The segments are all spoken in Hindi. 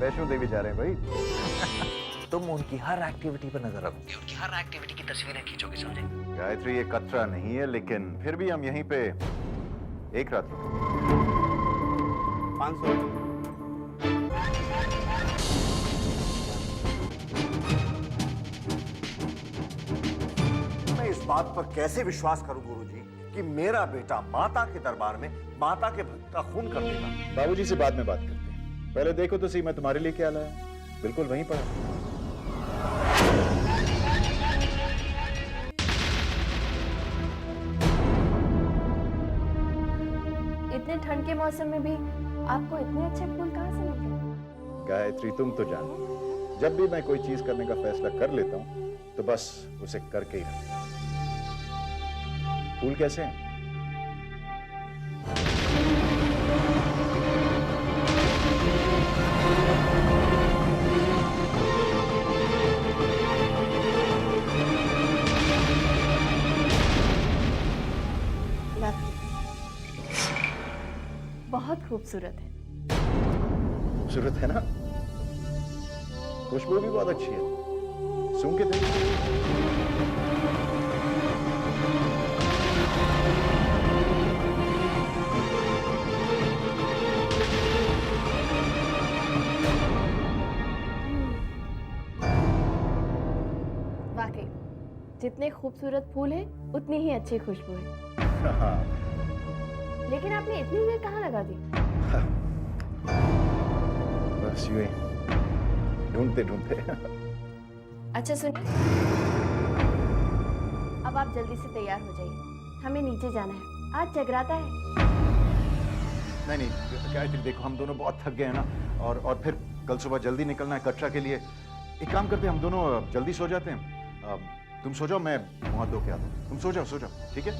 वैष्णो देवी जा रहे हैं भाई। तुम उनकी हर एक्टिविटी पर नजर रखोगे, उनकी हर एक्टिविटी की तस्वीरें खींचोगे, समझे? गायत्री ये कतरा नहीं है, लेकिन फिर भी हम यहीं पे एक रात रुकें। 500। मैं इस बात पर कैसे विश्वास करूं गुरुजी कि मेरा बेटा माता के दरबार में माता के भक्त का खून कर देगा। बाबूजी से बाद में बात करते हैं, पहले देखो तो सही मैं तुम्हारे लिए क्या लाया। बिल्कुल वहीं पड़ा। इतने ठंड के मौसम में भी आपको इतने अच्छे फूल कहाँ से मिल गए? गायत्री तुम तो जानो, जब भी मैं कोई चीज करने का फैसला कर लेता हूं तो बस उसे करके ही रहता हूं। फूल कैसे हैं? बहुत खूबसूरत है। खूबसूरत है ना? खुशबू भी बहुत अच्छी है, सूंघ के देखो। वाकई जितने खूबसूरत फूल हैं उतनी ही अच्छी खुशबू है। हाँ। लेकिन आपने इतनी देर कहाँ लगा दी? बस यूं ही ढूंढते ढूंढते। अच्छा सुनिए, अब आप जल्दी से तैयार हो जाइए, हमें नीचे जाना है, आज जगराता है। नहीं नहीं गायत्री देखो, हम दोनों बहुत थक गए हैं ना, और फिर कल सुबह जल्दी निकलना है कटरा के लिए। एक काम करते हैं, हम दोनों जल्दी सो जाते हैं। तुम सो जाओ, मैं मुंह हाथ धो के आता हूँ। तुम सो जाओ, ठीक है?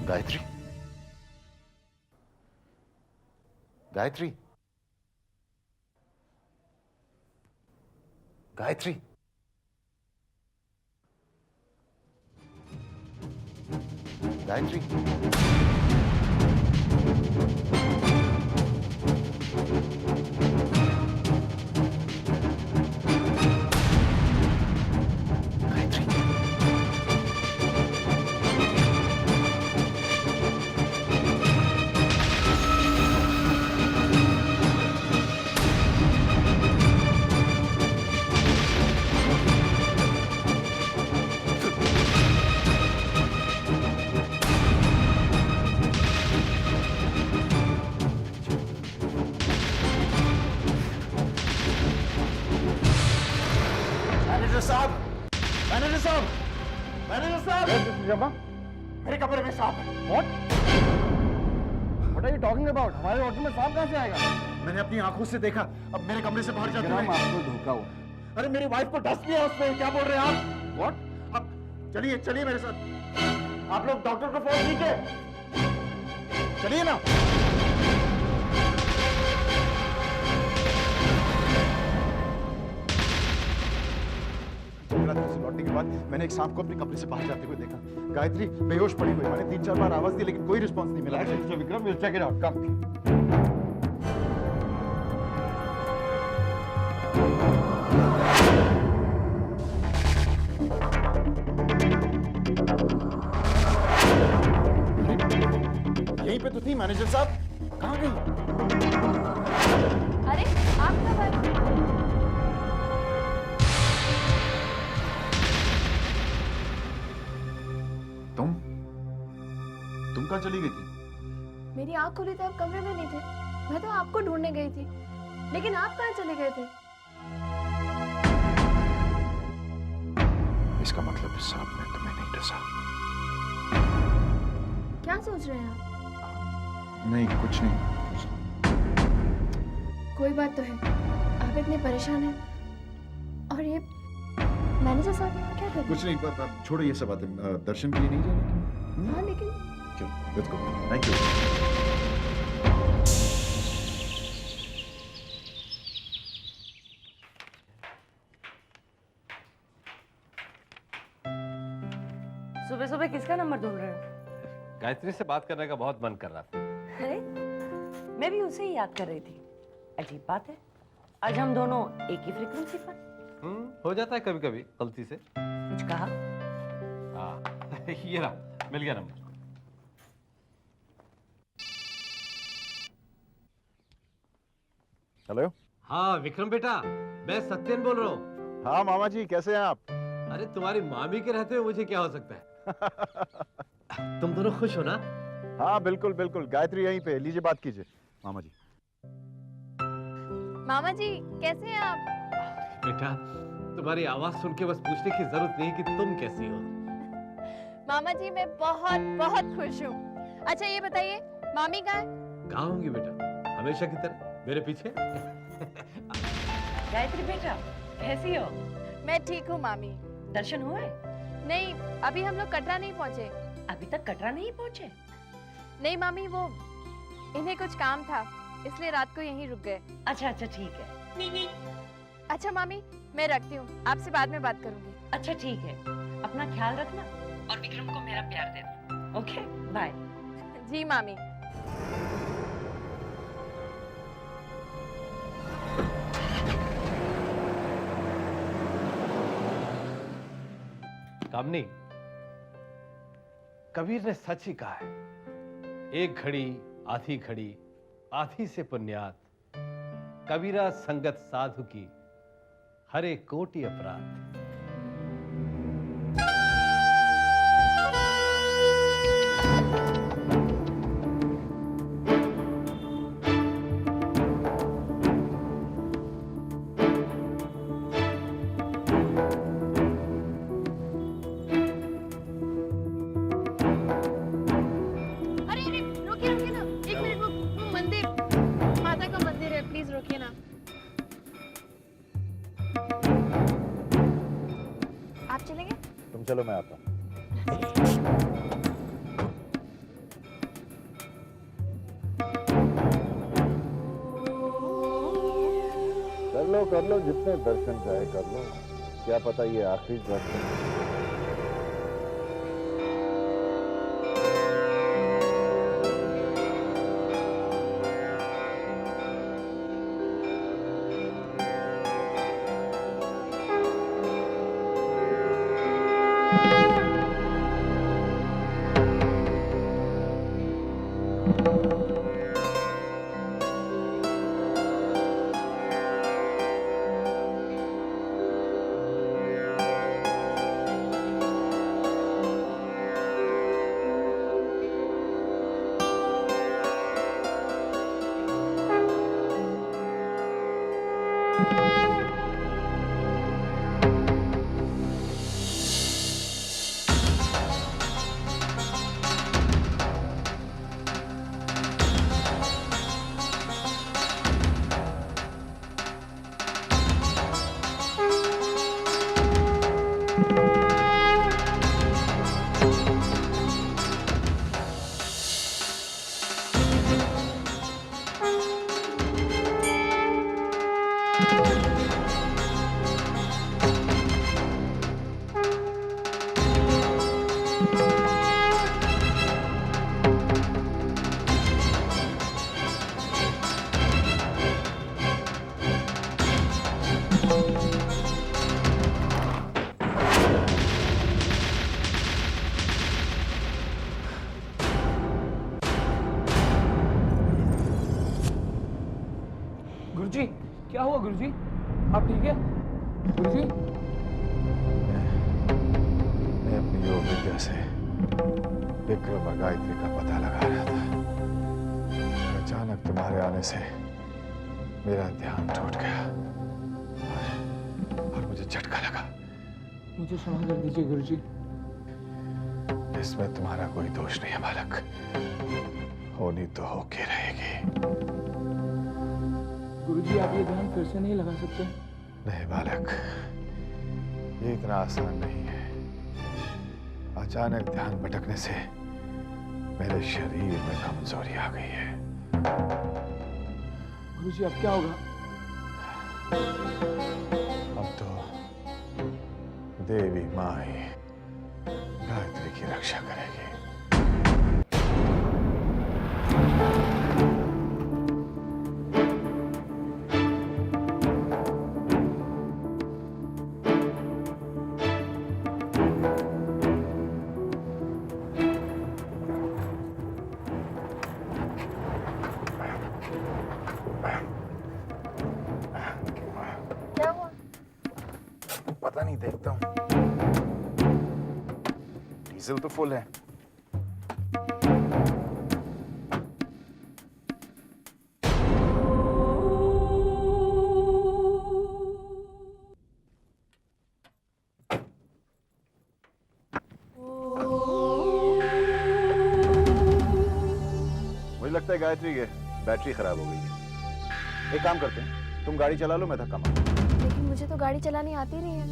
गायत्री, गायत्री, गायत्री, गायत्री, मैनेजर साहब, मैनेजर साहब, मैनेजर साहब, मेरे कमरे में सांप है। What are you talking about? हमारे होटल में सांप कहाँ से आएगा? मैंने अपनी आंखों से देखा, अब मेरे कमरे से बाहर जाते जनाब, हुए। आपको धोखा हुआ। अरे मेरी वाइफ को डस्ट लिया उसने, क्या बोल रहे हैं आप? What? अब चलिए चलिए मेरे साथ, आप लोग डॉक्टर को फोन कीजिए, चलिए ना। रात्रि से लौटने के बाद मैंने एक सांप को अपने कमरे से बाहर जाते हुए देखा। गायत्री बेहोश पड़ी हुई, मैंने 3-4 बार आवाज दी लेकिन कोई रिस्पॉन्स नहीं मिला। Vikram, we'll check it out. Come. यहीं पे तो थी मैनेजर साहब, कहाँ गई? अरे आप कब आए? तुम कहाँ चली गई थी? मेरी आंख खुली तो आप कमरे में नहीं थे। मैं तो आपको ढूंढने गई थी, लेकिन आप कहाँ चले गए थे? इसका मतलब इस सांप ने तुम्हें नहीं डसा। क्या सोच रहे हैं आप? नहीं, कुछ नहीं। कोई बात तो है, आप इतने परेशान हैं। और ये मैनेजर साहब यहाँ क्या कर रहे कुछ नहीं, छोड़ो ये सब बातें। दर्शन के लिए नहीं जाना? हैं? हाँ लेकिन चलो, लेट्स गो। Thank you. सुबह सुबह किसका नंबर ढूंढ रहे हो? गायत्री से बात करने का बहुत मन कर रहा था। अरे मैं भी उसे ही याद कर रही थी। अजीब बात है, आज हम दोनों एक ही फ्रीक्वेंसी पर। हो जाता है कभी कभी गलती से। कुछ कहा? हाँ ये रहा, मिल गया नंबर। हेलो। हाँ विक्रम बेटा, मैं सत्यन बोल रहा हूँ। हाँ मामा जी, कैसे हैं आप? अरे तुम्हारी मामी के रहते हुए मुझे क्या हो सकता है। तुम दोनों खुश हो ना? हाँ बिल्कुल बिल्कुल, गायत्री यहीं पे, लीजिए बात कीजिए। मामा जी। मामा जी कैसे हैं आप? बेटा तुम्हारी आवाज सुन के बस पूछने की जरूरत नहीं कि तुम कैसी हो। मामा जी मैं बहुत बहुत खुश हूँ। अच्छा ये बताइए, मामी कहाँ है? कहाँ होंगी बेटा, हमेशा की तरह मेरे पीछे। गायत्री बेटा कैसी हो? मैं ठीक हूँ मामी। दर्शन हुए? नहीं, अभी हम लोग कटरा नहीं पहुँचे। अभी तक कटरा नहीं पहुंचे? नहीं मामी, वो इन्हें कुछ काम था इसलिए रात को यहीं रुक गए। अच्छा अच्छा ठीक है। अच्छा मामी, मैं रखती हूँ, आपसे बाद में बात करूंगी। अच्छा ठीक है, अपना ख्याल रखना और विक्रम को मेरा प्यार देना। Okay bye. जी मामी। कामनी, कबीर ने सच ही कहा है, एक घड़ी आधी घड़ी आधी से पुण्यात, कबीरा संगत साधु की हरे कोटि अपराध। अरे अरे रुकिए रुकिए ना, एक मिनट, वो मंदिर, माता का मंदिर है, प्लीज रुकिए ना। आप चलेंगे? तुम चलो, मैं आता हूँ। कर लो जितने दर्शन चाहे कर लो, क्या पता ये आखिरी दर्शन। गुरुजी, क्या हुआ गुरुजी? आप ठीक है गुरुजी? मैं अपनी योग विद्या से विक्रम और गायत्री का पता लगा रहा था। अचानक तुम्हारे आने से मेरा ध्यान टूट गया और मुझे झटका लगा। मुझे क्षमा कर दीजिए गुरुजी। इसमें तुम्हारा कोई दोष नहीं है बालक, होनी तो होके रहेगी। गुरुजी, आप ये ध्यान फिर से नहीं लगा सकते? नहीं बालक, ये इतना आसान नहीं है। अचानक ध्यान भटकने से मेरे शरीर में कमजोरी आ गई है। गुरुजी, अब क्या होगा? अब तो देवी माँ ही गायत्री की रक्षा करेगी। क्या हुआ? पता नहीं, देखता हूँ। डीजल तो फुल है। मुझे लगता है गायत्री के बैटरी खराब हो गई है। एक काम करते हैं, तुम गाड़ी चला लो, मैं धक्का मारूं। लेकिन मुझे तो गाड़ी चलानी आती नहीं है।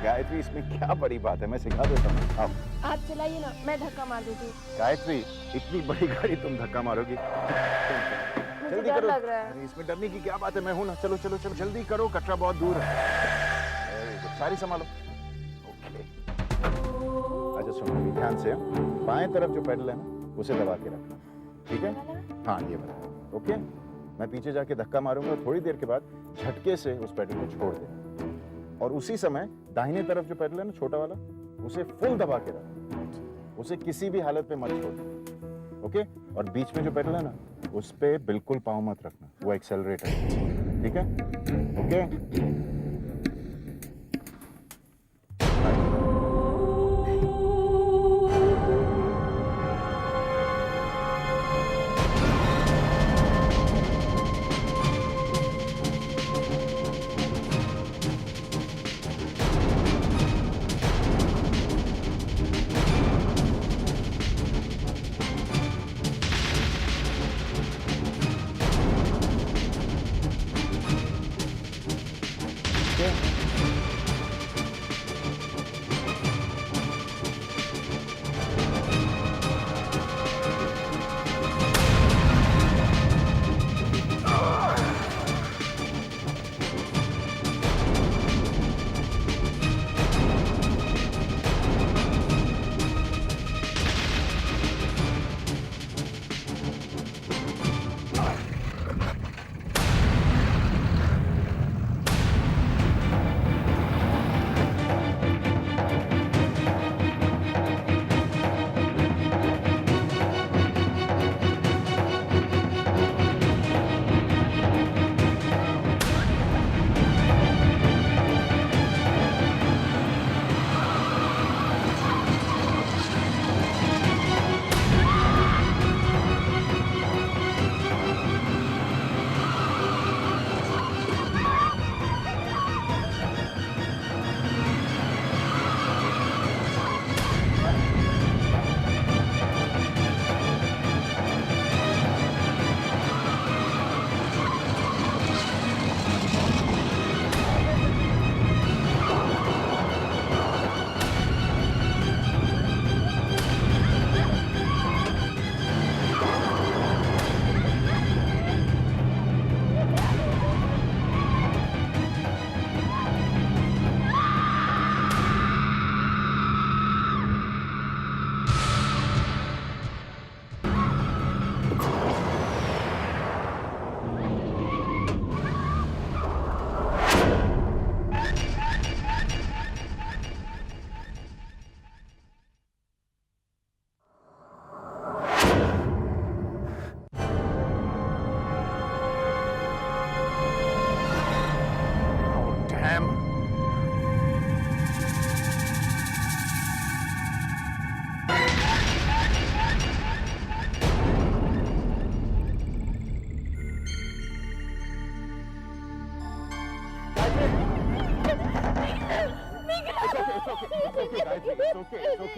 गायत्री, इसमें क्या बड़ी बात है, मैं सिखा देता हूँ। आओ। आप चलाइए ना, मैं धक्का मार देती हूँ। गायत्री, इतनी बड़ी गाड़ी तुम धक्का मारोगी? मुझे जल्दी डर करो। लग रहा है। अरे इसमें डरने की क्या बात है, मैं हूं ना। चलो चलो चलो, जल्दी करो, कटरा बहुत दूर है। Very good, सारी संभालो। ओके। अच्छा सुनो, अभी ध्यान से। बाएं तरफ जो पेडल है ना, उसे दबा के रखना, ठीक है? हाँ, ये वाला। ओके, मैं पीछे जाके धक्का मारूंगा, थोड़ी देर के बाद झटके से उस पेडल को छोड़ देना, और उसी समय दाहिने तरफ जो पेडल है ना, छोटा वाला, उसे फुल दबा के रखना, उसे किसी भी हालत में मत छोड़ना। ओके, और बीच में जो पेडल है ना, उस पे बिल्कुल पाँव मत रखना, वो एक्सेलरेटर है, ठीक है? ओके।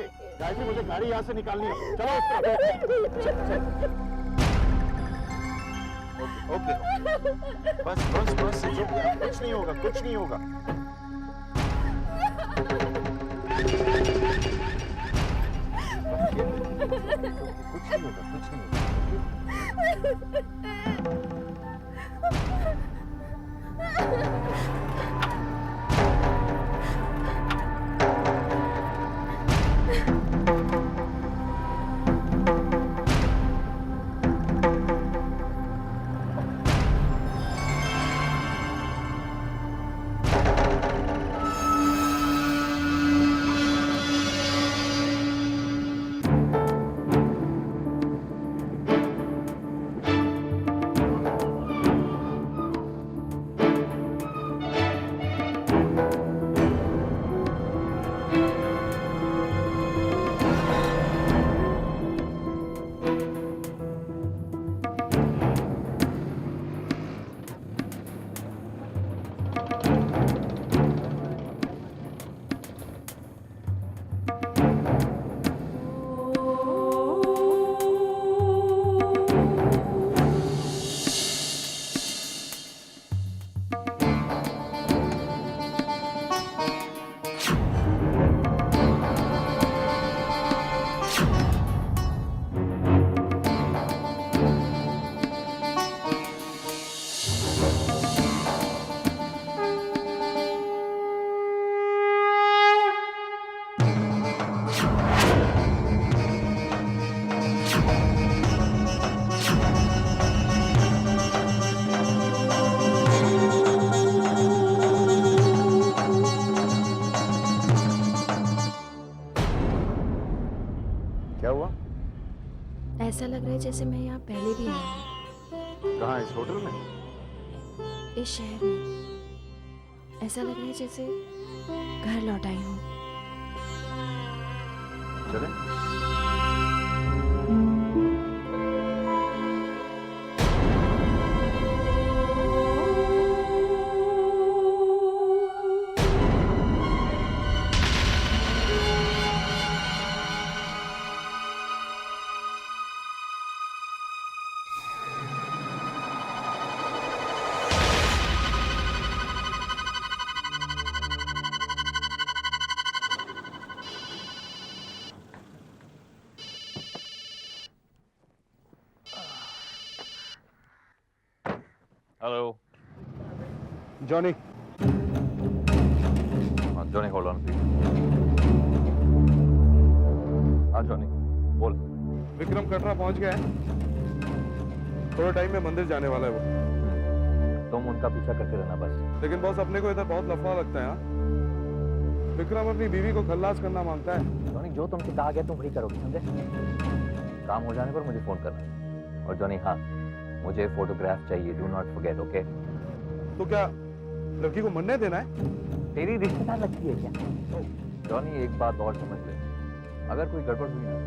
ओके गायत्री, मुझे गाड़ी यहाँ से निकालनी है, चलो उस तरफ। ओके बस बस बस, कुछ नहीं होगा, कुछ नहीं होगा। कुछ नहीं होगा, कुछ नहीं होगा। क्या हुआ? ऐसा लग रहा है जैसे मैं यहाँ पहले भी आई हूँ, कहाँ, इस होटल में? इस शहर में। ऐसा लग रहा है जैसे घर लौट आई हूँ। चलें? Hello. Johnny, Johnny, hold on, please. हाँ जॉनी, बोल। विक्रम कटरा पहुंच गया है, थोड़े टाइम में मंदिर जाने वाला है वो। तुम उनका पीछा करते रहना बस। लेकिन बॉस, अपने को इधर बहुत लफड़ा लगता है। हाँ, विक्रम अपनी बीवी को खल्लास करना मांगता है। जॉनी, जो तुमसे कहा गया तुम वही करोगे, समझे? काम हो जाने पर मुझे फोन करना। और जॉनी, हाँ, मुझे फोटोग्राफ चाहिए, डू नॉट फॉरगेट, ओके? तो क्या लड़की को मरने देना है? तेरी रिश्तेदार लगती है क्या? जॉनी, एक बात और समझ ले, अगर कोई गड़बड़ हुई ना,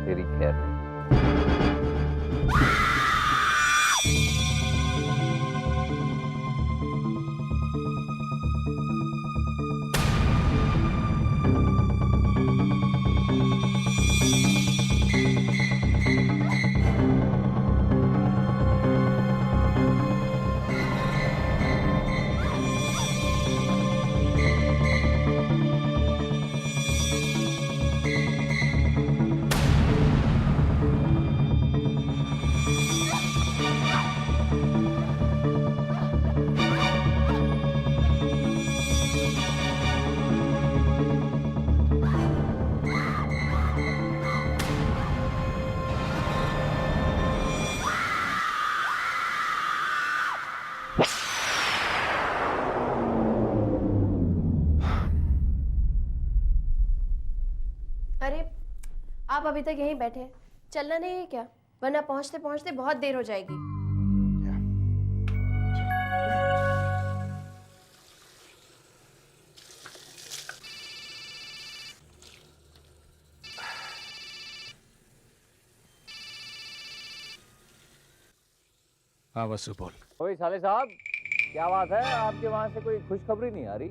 तेरी खैर नहीं। अरे आप अभी तक यहीं बैठे हैं, चलना नहीं है क्या? वरना पहुंचते पहुंचते बहुत देर हो जाएगी। हाँ वसु बोल। ओए साले साहब, क्या बात है? आपके वहां से कोई खुशखबरी नहीं आ रही?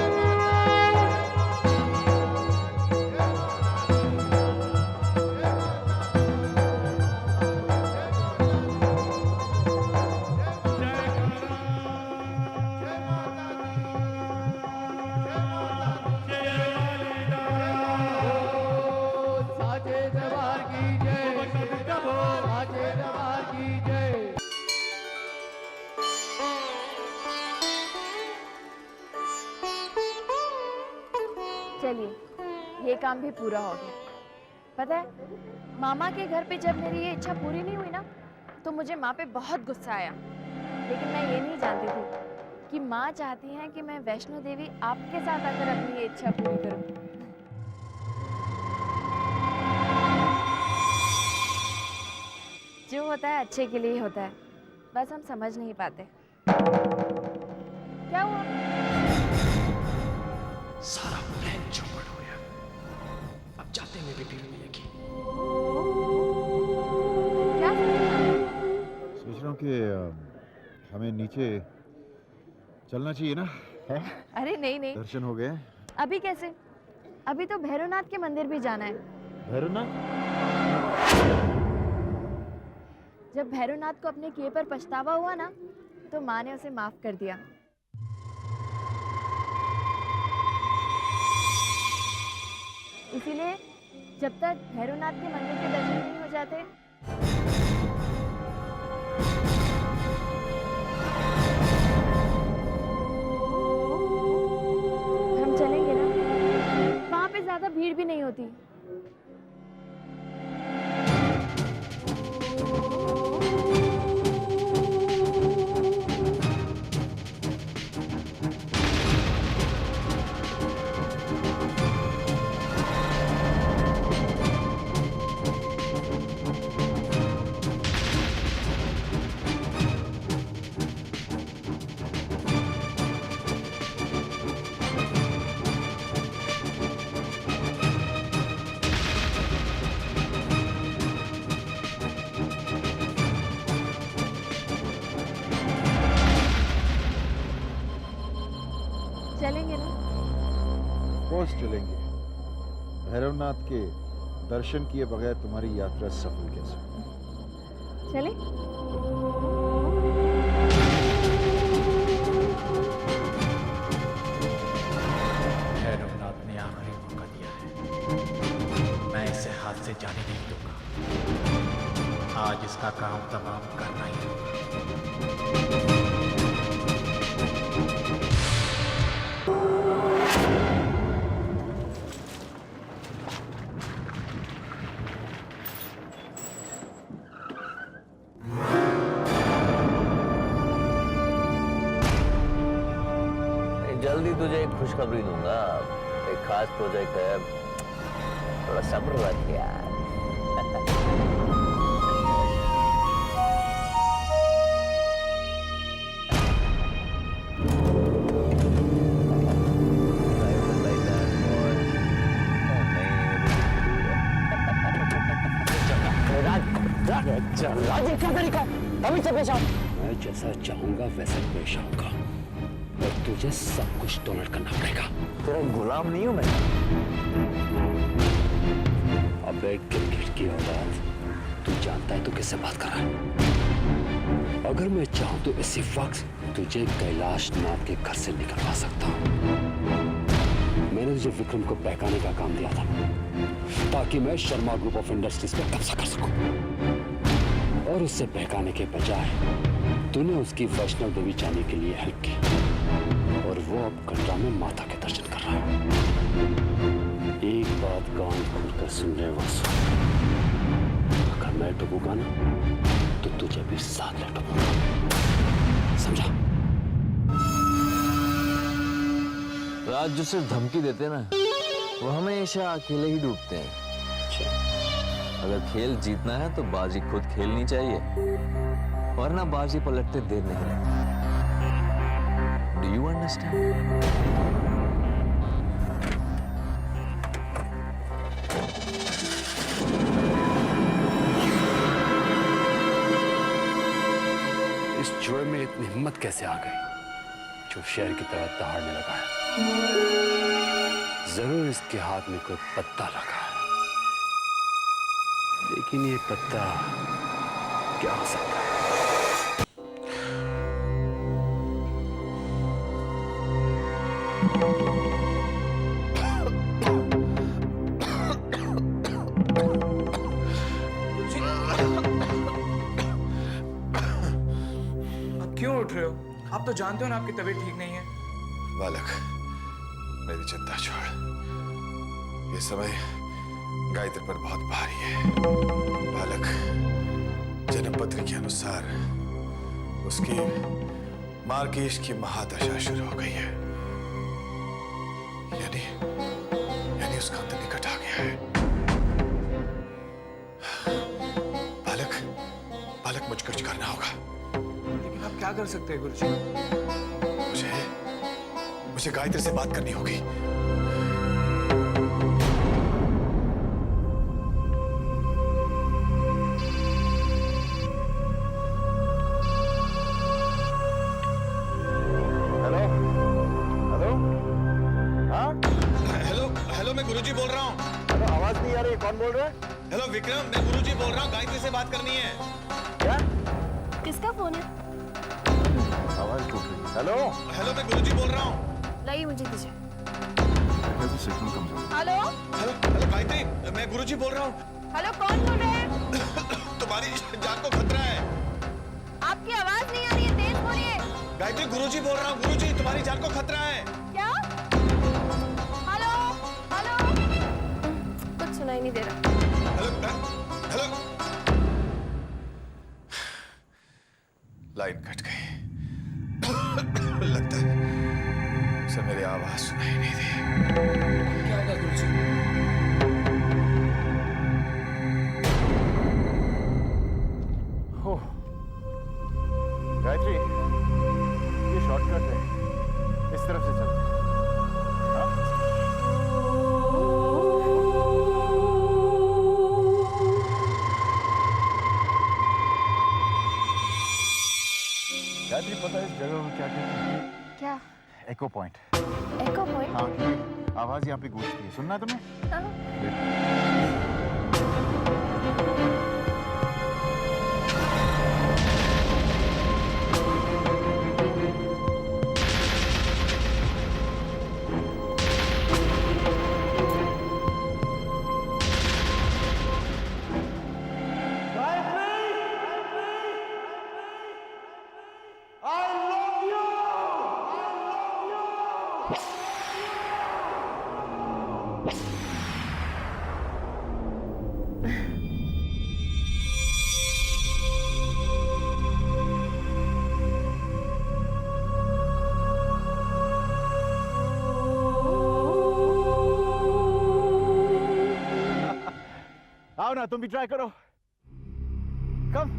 साचे दरबार की जय, साचे दरबार की जय। चलिए ये काम भी पूरा हो गया। पता है मामा के घर पे जब मेरी ये इच्छा पूरी नहीं हुई ना तो मुझे माँ पे बहुत गुस्सा आया, लेकिन मैं ये नहीं जानती थी कि माँ चाहती हैं कि मैं वैष्णो देवी आपके साथ आकर अपनी ये इच्छा पूरी करूं। जो होता है अच्छे के लिए ही होता है, बस हम समझ नहीं पाते। क्या हुआ? सारा प्लान चौपट हो गया। अब जाते में भी भीड़ मिलेगी। क्या सोच रहा हूँ कि हमें नीचे चलना चाहिए ना, है? अरे नहीं नहीं, दर्शन हो गए। अभी कैसे? अभी तो भैरवनाथ के मंदिर भी जाना है। भैरवनाथ? जब भैरवनाथ को अपने किए पर पछतावा हुआ ना तो माँ ने उसे माफ कर दिया। इसीलिए जब तक भैरवनाथ के मंदिर के दर्शन नहीं हो जाते, हम चलेंगे ना? वहाँ पे ज्यादा भीड़ भी नहीं होती। चलेंगे ना? कोर्स चलेंगे। भैरवनाथ के दर्शन किए बगैर तुम्हारी यात्रा सफल कैसे? चले? भैरवनाथ ने आखिरी मौका दिया है, मैं इसे हाथ से जाने नहीं दूंगा। आज इसका काम तमाम करना ही होगा। जल्दी तुझे एक खुशखबरी दूंगा। एक खास प्रोजेक्ट है, थोड़ा सब्र रख यार। राज क्या तरीका है? अभी से पेश आओ। मैं जैसा चाहूंगा वैसा पेश आऊंगा और तुझे सब कुछ टॉलरेट करना पड़ेगा। तेरा गुलाम नहीं हूं मैं। अबे गिरगिट की औलाद, तू जानता है तू किससे बात कर रहा है? अगर मैं चाहूं तो इसी वक्त तुझे कैलाश नाथ के घर से निकलवा सकता हूं। मैंने तुझे विक्रम को बहकाने का काम दिया था ताकि मैं शर्मा ग्रुप ऑफ इंडस्ट्रीज पर कब्जा कर सकूं, और उससे बहकाने के बजाय तूने उसकी वैष्णव देवी जाने के लिए हेल्प की और वो अब कटरा में माता के दर्शन कर रहा है। एक बात कान खोलकर सुन ले वासु, अगर मैं डूबूंगा ना तो तुझे भी साथ ले डूबूंगा, समझा? राज जो सिर्फ धमकी देते ना, वो हमेशा अकेले ही डूबते हैं। अगर खेल जीतना है तो बाजी खुद खेलनी चाहिए, वरना बाजी पलटते देर नहीं लगती। Do you understand? इस जुए में इतनी हिम्मत कैसे आ गई जो शेर की तरह दहाड़ने लगा है? जरूर इसके हाथ में कोई पत्ता लगा है, लेकिन ये पत्ता क्या हो सकता है? आप क्यों उठ रहे हो? आप तो जानते हो ना आपकी तबीयत ठीक नहीं है। बालक, मेरी चिंता छोड़। ये समय गायत्री पर बहुत भारी है। बालक, जन्मपत्र के अनुसार उसकी मार्केश की महादशा शुरू हो गई है, यानी उसका अंत निकट आ गया है। बालक मुझ कुछ करना होगा। लेकिन आप क्या कर सकते हैं गुरुजी? मुझे गायत्री से बात करनी होगी। गुरुजी बोल रहा हूँ। हेलो, आवाज नहीं आ रही, कौन बोल रहा है? हेलो विक्रम, मैं गुरुजी बोल रहा हूँ, गायत्री से बात करनी है। क्या? किसका फोन है? आवाज टूट रही है। हेलो हेलो, मैं गुरुजी बोल रहा हूँ। लाइए मुझे दीजिए। सिग्नल कमजोर। हेलो हेलो हेलो गायत्री, मैं गुरुजी बोल रहा हूँ। हेलो, कौन बोल रहे हैं? तुम्हारी जान को खतरा है। आपकी आवाज नहीं आ रही है, तेज बोलिए। गायत्री, गुरुजी बोल रहा हूँ। गुरुजी, तुम्हारी जान को खतरा है। क्या? हेलो हेलो, कुछ सुनाई नहीं दे रहा। हेलो हेलो, लाइन कट गई। लगता है उसे मेरी आवाज सुनाई नहीं दी। क्या होगा गुरुजी? हो गायत्री, ये शॉर्टकट है, इस तरफ से चलते हैं। हाँ? गायत्री, पता है इस जगह को क्या कहते हैं? क्या? एको पॉइंट। एको पॉइंट? हाँ, क्योंकि आवाज यहाँ पे गूंजती है। सुनना है तुम्हें? हाँ। आओ ना, तुम भी ट्राई करो। कम।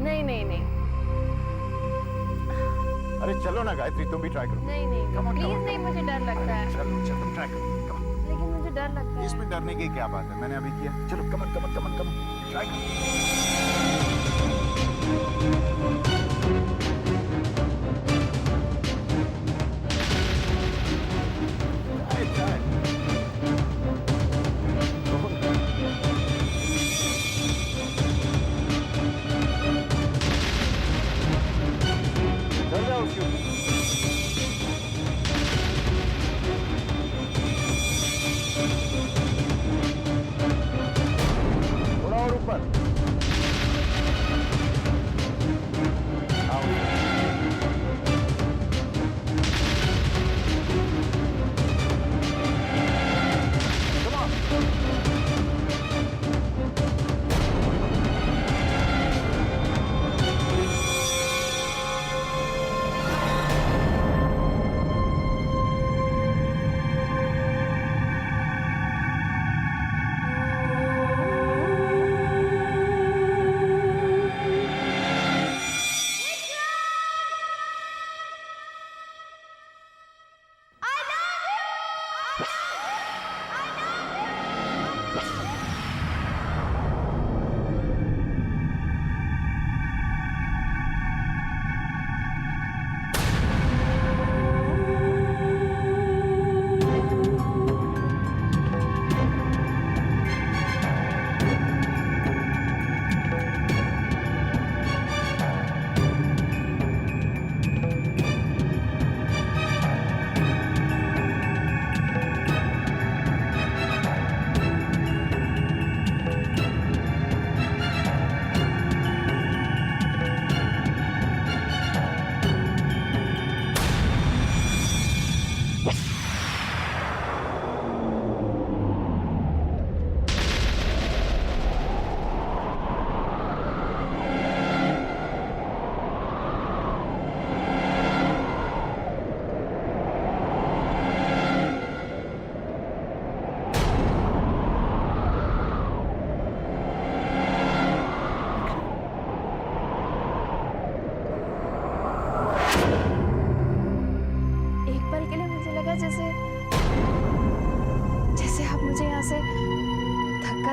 नहीं नहीं नहीं अरे चलो ना गायत्री, तुम भी ट्राई करो। नहीं नहीं, प्लीज नहीं, मुझे डर लगता है। चलो चलो, तुम ट्राई करो। कम। लेकिन मुझे डर लगता है। इसमें डरने की क्या बात है? मैंने अभी किया। चलो कमन कमन कमन कमन, ट्राई करो। चल जाओ उसके ऊपर। थोड़ा और ऊपर।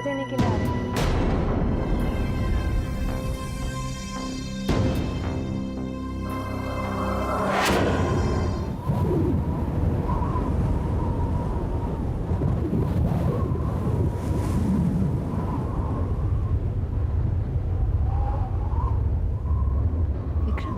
देने के लिए आ रहे हैं। Vikram,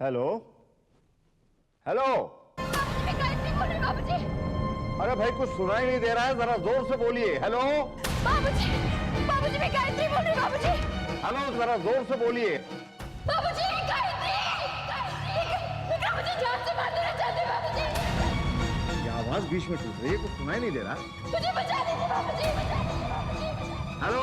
hello hello. मैं गायत्री बोल रही हूँ बाबूजी। अरे भाई कुछ सुनाई नहीं दे रहा है, जरा जोर से बोलिए। हेलो बाबूजी, बाबूजी मैं गायत्री बोल रही हूँ बाबूजी। हेलो, जरा जोर से बोलिए। बाबूजी गायत्री, गायत्री मुझे जान से मार देना चाहते हैं बाबूजी। ये आवाज बीच में टूट रही है, कुछ सुनाई नहीं दे रहा। मुझे बचा दीजिए बाबूजी, बचा दीजिए बाबूजी। हेलो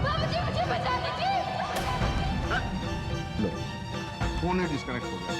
बाबूजी मुझे बचा लीजिए। लो, फोन ही डिस्कनेक्ट हो गया।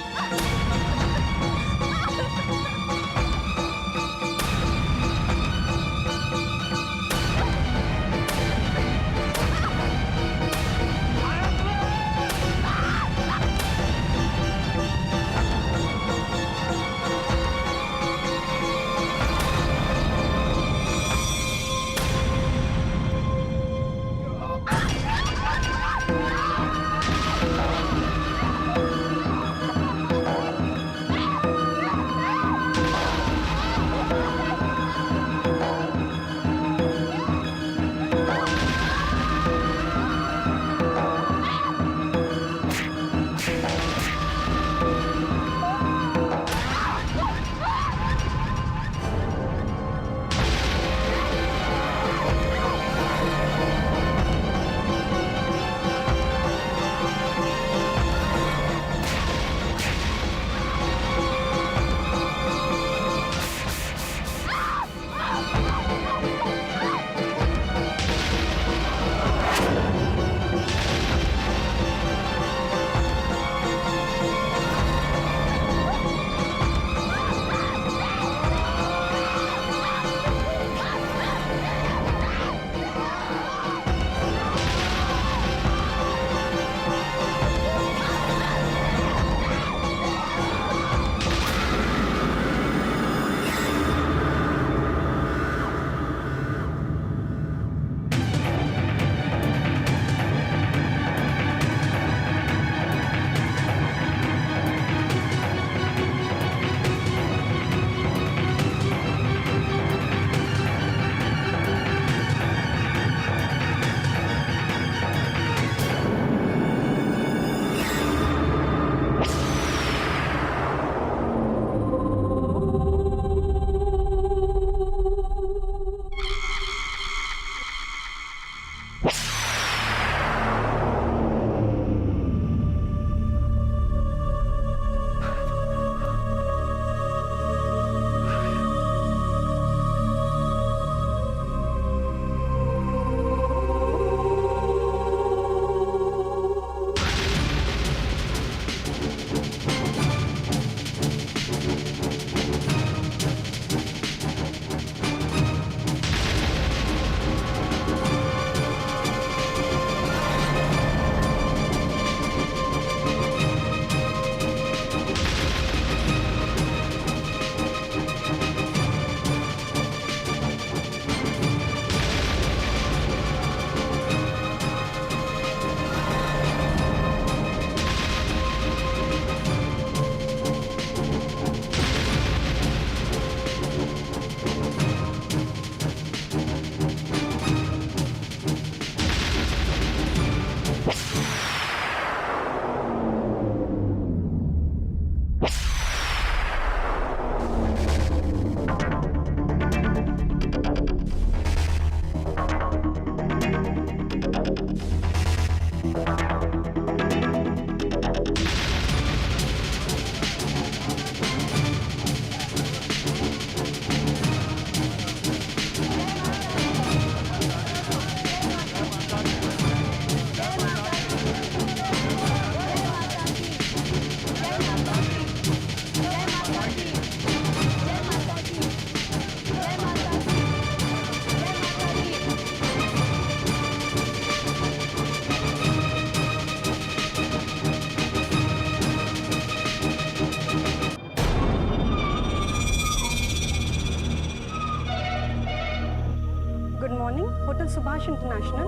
Hotel Subhash international.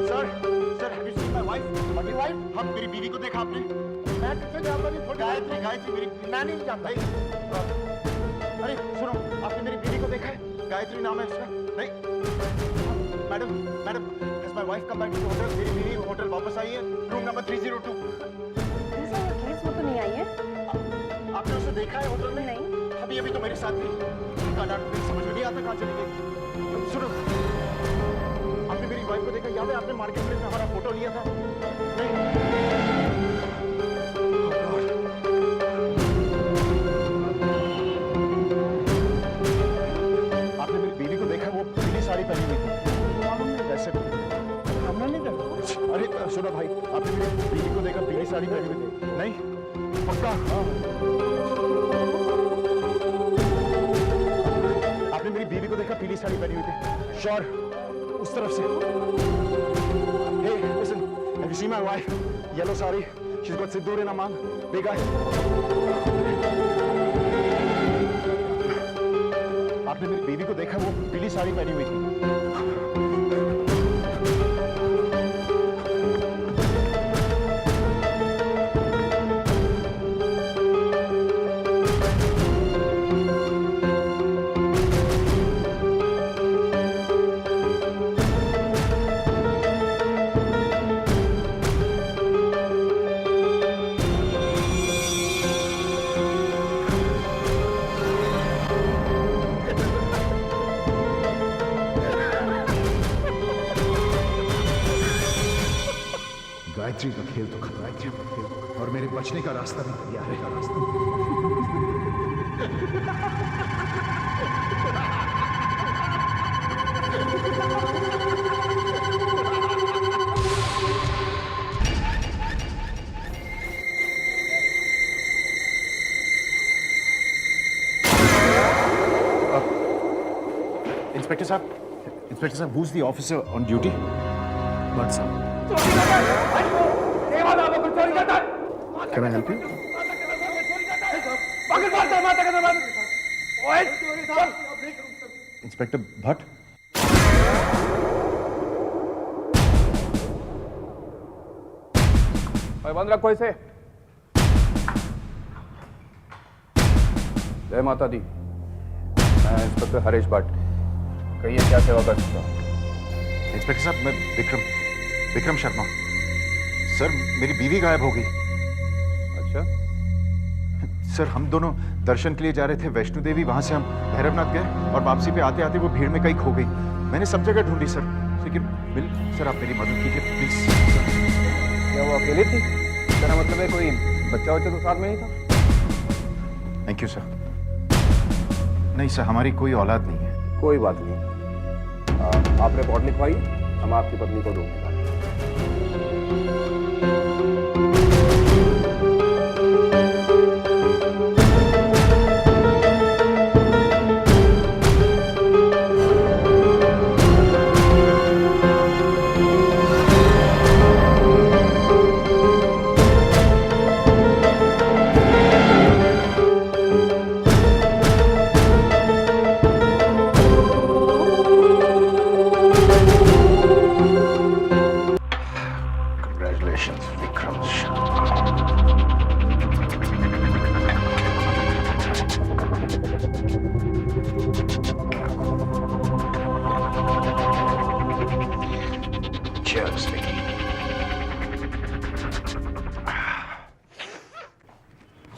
Sir have you seen my wife? My wife? हम मेरी बीवी को देखा आपने? मैं किसे जानता नहीं। गायत्री गायत्री मेरी मैं नहीं जानता। अरे सुनो, आपने मेरी बीवी को देखा है? गायत्री नाम है उसका। नहीं madam, madam, has my wife come back to the hotel? मेरी बीवी होटल वापस आई है, रूम नंबर 302। केस वो तो नहीं आई है। आपने उसे देखा है होटल में? नहीं। अभी अभी तो मेरे साथ थी। समझ में नहीं आता कहाँ चली गई। सुनो, आपने मेरी वाइफ को देखा? याद है आपने मार्केट प्लेस में हमारा फोटो लिया था? नहीं। आपने मेरी बीवी को देखा? वो पीली साड़ी पहनी हुई थी। वैसे हमने नहीं देखा। अरे सुनो भाई, आपने मेरी बीवी को देखा पीली साड़ी पहनी हुई थी? नहीं पक्का? हाँ। आपने मेरी बीवी को देखा पीली साड़ी पहनी हुई थी? श्योर? उस तरफ से? Hey, listen, have you seen my wife? Yellow sari. She's got sindoor in her mouth. Big eyes. आपने मेरी बीवी को देखा? वो पीली साड़ी पहनी हुई थी। गायत्री का खेल तो खत्म, गायत्री का खेल तो खत्म, और मेरे बचने का रास्ता भी तैयार है। इंस्पेक्टर साहब, who's the officer on duty? What's up? Can I help you? Inspector Bhatt? बंद रखो इसे। जय माता दी। मैं इंस्पेक्टर हरीश भट्ट। कहिए क्या सेवा कर सकता हूँ? इंस्पेक्टर साहब, मैं विक्रम शर्मा। सर, मेरी बीवी गायब हो गई। अच्छा। सर, हम दोनों दर्शन के लिए जा रहे थे वैष्णो देवी। वहां से हम भैरवनाथ गए और वापसी पे आते आते वो भीड़ में कहीं खो गई। मैंने सब जगह ढूंढी सर, लेकिन सर आप मेरी मदद कीजिए प्लीज। क्या वो अकेली थी? मेरा मतलब है कोई बच्चा तो साथ में नहीं था? Thank you sir. नहीं सर, हमारी कोई औलाद नहीं है। कोई बात नहीं। आप रिपोर्ट लिखवाइए, हम आपकी पत्नी को ढूंढेंगे।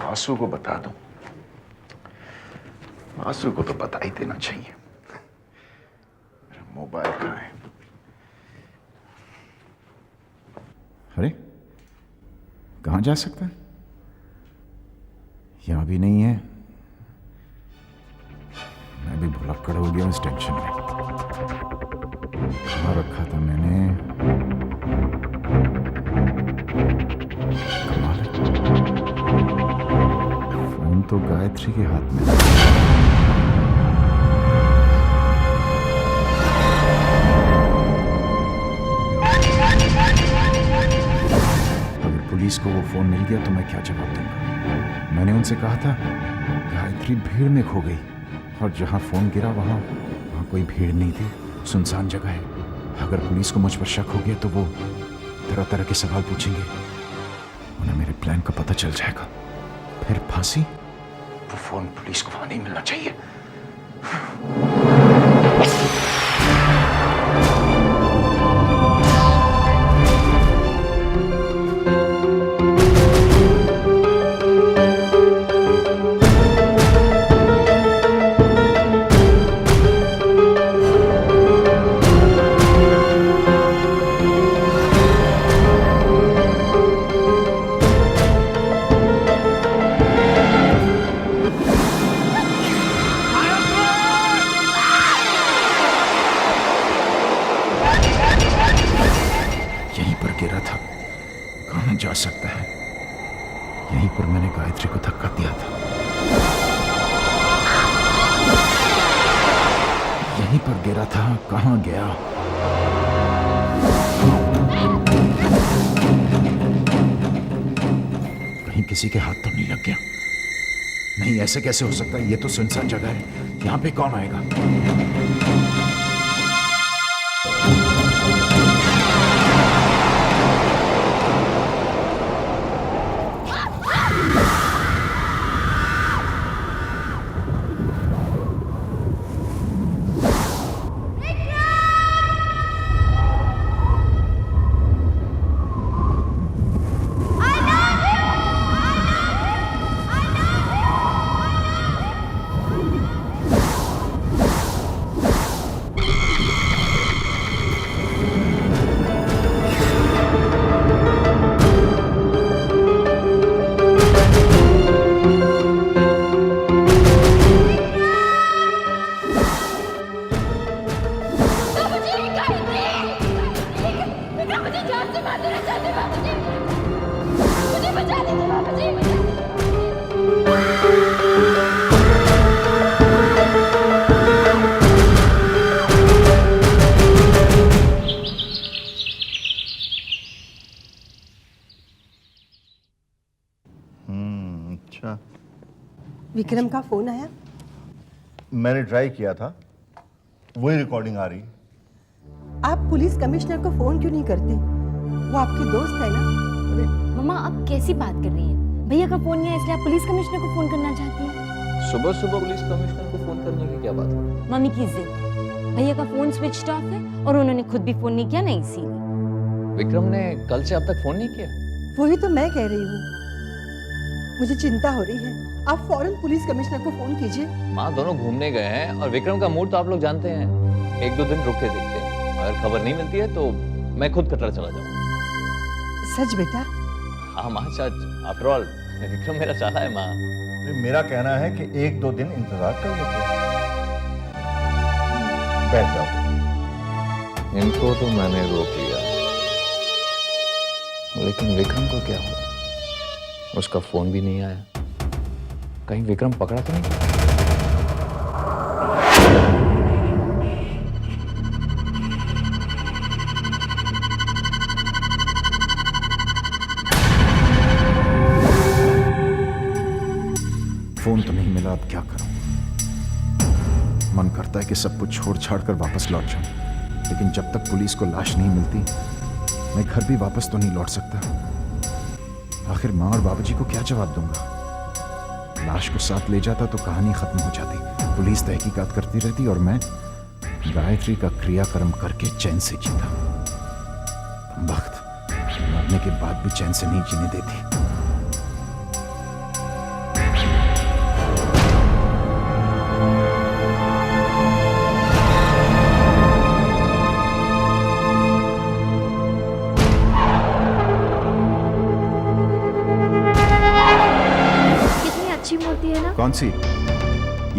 आंसू को बता दूं? आंसू को तो बता ही देना चाहिए। मेरा मोबाइल कहाँ है? अरे कहाँ जा सकता है? यहां भी नहीं है। मैं भी भुलक्कड़ हो गया उस टेंशन में। कहाँ रखा था मैंने? कमाल है। फोन तो गायत्री के हाथ में। अगर पुलिस को वो फोन मिल गया तो मैं क्या जवाब दूंगा? मैंने उनसे कहा था गायत्री भीड़ में खो गई, और जहां फोन गिरा वहां कोई भीड़ नहीं थी, सुनसान जगह है। अगर पुलिस को मुझ पर शक हो गया तो वो तरह तरह के सवाल पूछेंगे, उन्हें मेरे प्लान का पता चल जाएगा। फिर फांसी वो फोन पुलिस को वहां नहीं मिलना चाहिए। जा सकता है, यहीं पर मैंने गायत्री को धक्का दिया था, यहीं पर गिरा था। कहां गया? कहीं किसी के हाथ तो नहीं लग गया? नहीं, ऐसे कैसे हो सकता है? ये तो सुनसान जगह है, यहां पे कौन आएगा? अच्छा, विक्रम का फोन आया? मैंने ट्राई किया था, वही रिकॉर्डिंग आ रही। आप पुलिस कमिश्नर को फोन क्यों नहीं करते? वो आपके दोस्त है ना? मम्मा आप कैसी बात कर रही हैं? भैया का फोन नहीं है इसलिए आप पुलिस कमिश्नर को फोन करना चाहती हैं? सुबह सुबह पुलिस कमिश्नर को फोन करने की क्या बात है? मम्मी की जिद। भैया का फोन स्विच ऑफ है और उन्होंने खुद भी फोन नहीं किया ना, इसीलिए। विक्रम ने कल से अब तक फोन नहीं किया? वही तो मैं कह रही हूँ, मुझे चिंता हो रही है। आप फौरन पुलिस कमिश्नर को फोन कीजिए। माँ दोनों घूमने गए हैं और विक्रम का मूड तो आप लोग जानते हैं, एक दो दिन रुक के देखते हैं, अगर खबर नहीं मिलती है तो मैं खुद कटरा चला जाऊंगा। सच बेटा? हाँ माँ सच, आफ्टर ऑल विक्रम मेरा चाला है माँ। मेरा कहना है कि एक दो दिन इंतजार कर लेते हैं। बैठ जाओ। इनको तो मैंने रोक लिया, लेकिन विक्रम को क्या हुआ? उसका फोन भी नहीं आया। कहीं विक्रम पकड़ा तो नहीं? फोन तो नहीं मिला, अब क्या करूं? मन करता है कि सब कुछ छोड़ छाड़ कर वापस लौट जाऊं, लेकिन जब तक पुलिस को लाश नहीं मिलती मैं घर भी वापस तो नहीं लौट सकता। आखिर माँ और बाबूजी को क्या जवाब दूंगा? लाश को साथ ले जाता तो कहानी खत्म हो जाती, पुलिस तहकीकात करती रहती और मैं गायत्री का क्रियाकर्म करके चैन से जीता। वक्त मरने के बाद भी चैन से नहीं जीने देती। कौन सी?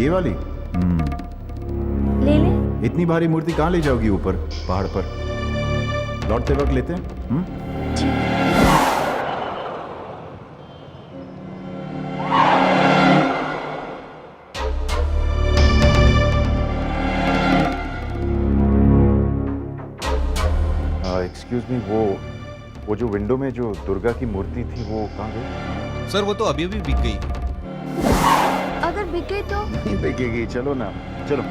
ये वाली? ले ले। इतनी भारी मूर्ति कहाँ ले जाओगी ऊपर पहाड़ पर? लौटते वक्त लेते हैं। एक्सक्यूज मी, वो जो विंडो में जो दुर्गा की मूर्ति थी वो कहाँ गई? सर वो तो अभी अभी बिक गई। अगर बिक गई तो? नहीं बिकेगी, चलो ना, चलो।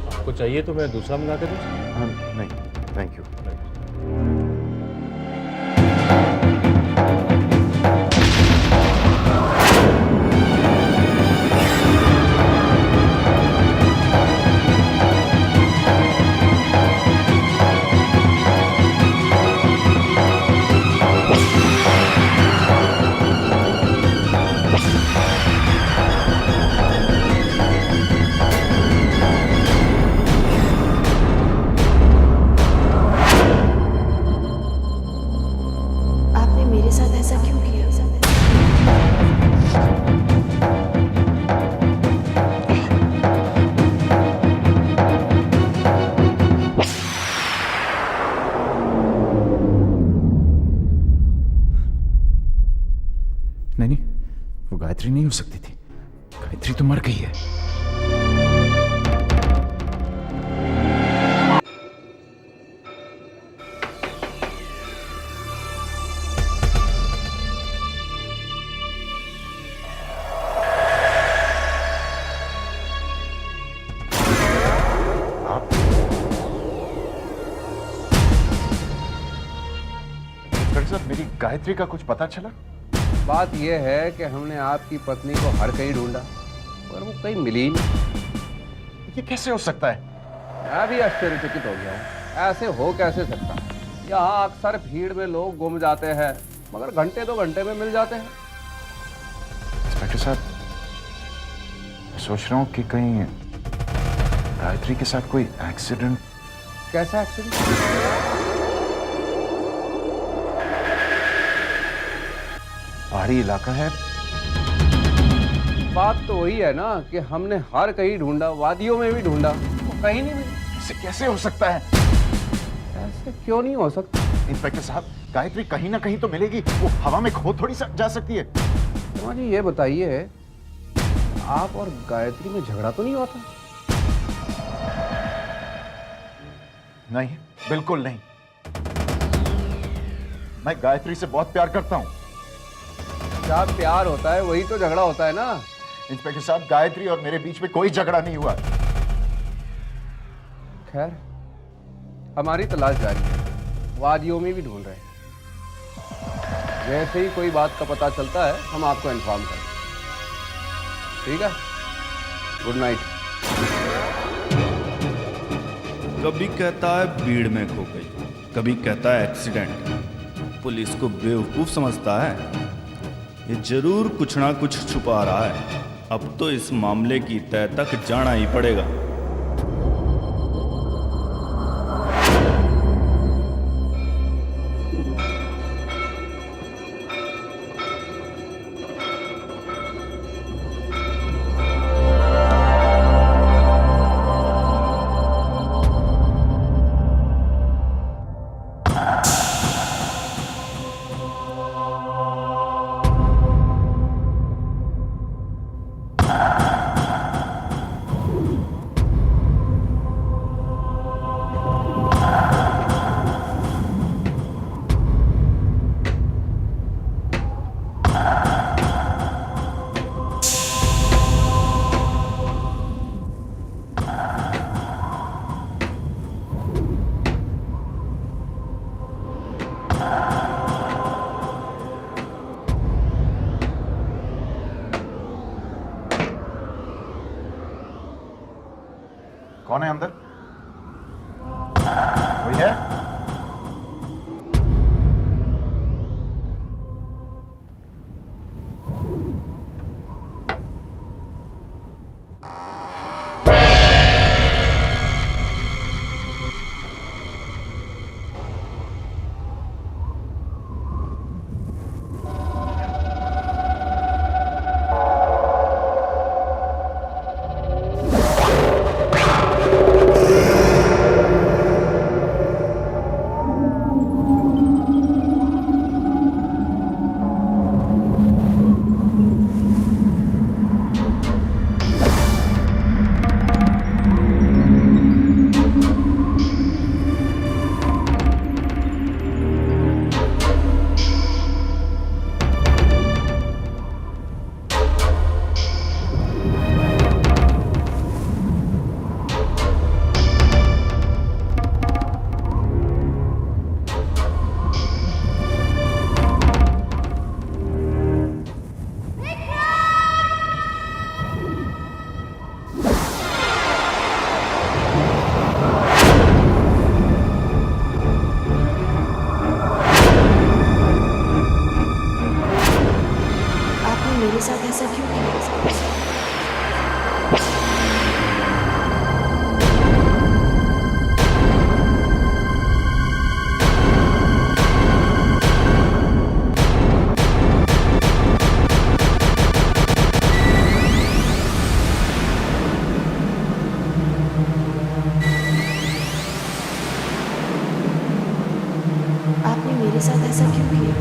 आपको चाहिए तो मैं दूसरा मंगा के दूं? हाँ, नहीं थैंक यू। गायत्री नहीं हो सकती थी। गायत्री तो मर गई है। मेरी गायत्री का कुछ पता चला? बात यह है कि हमने आपकी पत्नी को हर कहीं ढूंढा पर वो कहीं मिली नहीं। ये कैसे हो सकता है? मैं भी आश्चर्यचकित हो गया हूँ। ऐसे हो कैसे सकता है? यहाँ अक्सर भीड़ में लोग गुम जाते हैं मगर घंटे 2 घंटे में मिल जाते हैं। इंस्पेक्टर साहब, सोच रहा हूँ कि कहीं गायत्री के साथ कोई एक्सीडेंट। कैसा एक्सीडेंट? पहाड़ी इलाका है। बात तो वही है ना कि हमने हर कहीं ढूंढा, वादियों में भी ढूंढा, वो कहीं नहीं मिली। ऐसे कैसे हो सकता है? ऐसे क्यों नहीं हो सकता? इंस्पेक्टर साहब, गायत्री कहीं ना कहीं तो मिलेगी। वो हवा में खो थोड़ी जा सकती है। तुम्हारी ये बताइए, आप और गायत्री में झगड़ा तो नहीं होता? नहीं, बिल्कुल नहीं। मैं गायत्री से बहुत प्यार करता हूँ। क्या प्यार होता है वही तो झगड़ा होता है ना। इंस्पेक्टर साहब, गायत्री और मेरे बीच में कोई झगड़ा नहीं हुआ। खैर, हमारी तलाश जारी है, वादियों में भी ढूंढ रहे हैं। जैसे ही कोई बात का पता चलता है हम आपको इन्फॉर्म करेंगे। ठीक है, गुड नाइट। कभी कहता है भीड़ में खो गई, कभी कहता है एक्सीडेंट। पुलिस को बेवकूफ समझता है। ये जरूर कुछ ना कुछ छुपा रहा है। अब तो इस मामले की तह तक जाना ही पड़ेगा। कौन है अंदर? कोई है? मेरे साथ ऐसा क्यों किया? आपने मेरे साथ ऐसा क्यों किया?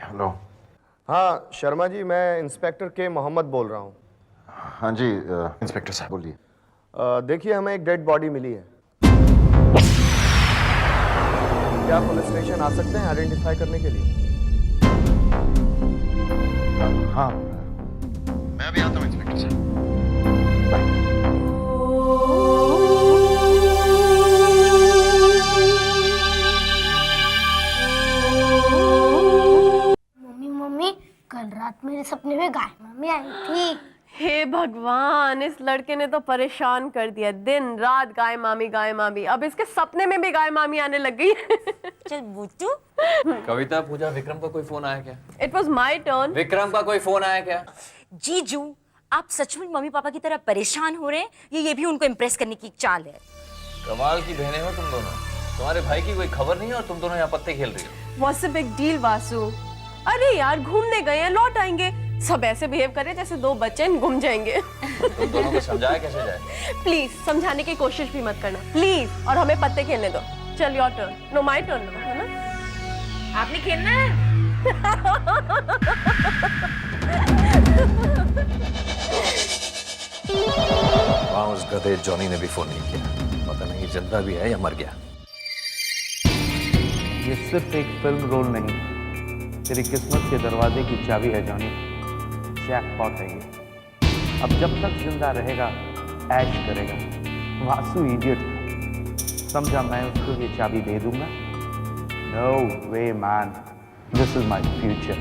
हेलो। हाँ शर्मा जी, मैं इंस्पेक्टर के मोहम्मद बोल रहा हूँ। हाँ जी इंस्पेक्टर साहब बोलिए। देखिए, हमें एक डेड बॉडी मिली है। क्या पुलिस स्टेशन आ सकते हैं आइडेंटिफाई करने के लिए? हाँ मैं अभी आता हूँ इंस्पेक्टर साहब। मम्मी मम्मी, कल रात मेरे सपने में गाय मम्मी आई थी। हे भगवान, इस लड़के ने तो परेशान कर दिया। दिन रात गाय मामी, अब इसके सपने में भी गाय मामी आने लग गई। चल बूटू। कविता, पूजा, विक्रम का कोई फोन आया क्या? It was my turn. Vikram का कोई फोन आया क्या? जीजू, आप सचमुच मम्मी पापा की तरह परेशान हो रहे हैं? ये भी उनको इम्प्रेस करने की चाल है। कमाल की बहनें हो तुम दोनों। तुम्हारे भाई की कोई खबर नहीं है और तुम दोनों यहाँ पत्ते खेल रही हो। What's the big deal, Vasu? अरे यार, घूमने गए हैं, लौट आएंगे। सब ऐसे बिहेव करे जैसे दो बच्चे घूम जाएंगे। तुम दोनों को समझाया कैसे जाए? प्लीज समझाने की कोशिश भी मत करना प्लीज, और हमें पत्ते खेलने दो। चल your turn. No my turn, है ना? आपने खेलना है? वहाँ उस गधे जॉनी ने भी फोन नहीं किया। पता नहीं जिंदा भी है या मर गया। ये सिर्फ एक फिल्म रोल नहीं, तेरी किस्मत के दरवाजे की चाबी है जॉनी। जैकपॉट है ये। अब जब तक जिंदा रहेगा ऐश करेगा। वासु इडियट, समझा मैं उसको ये चाबी दे दूंगा? No way man, this is my future.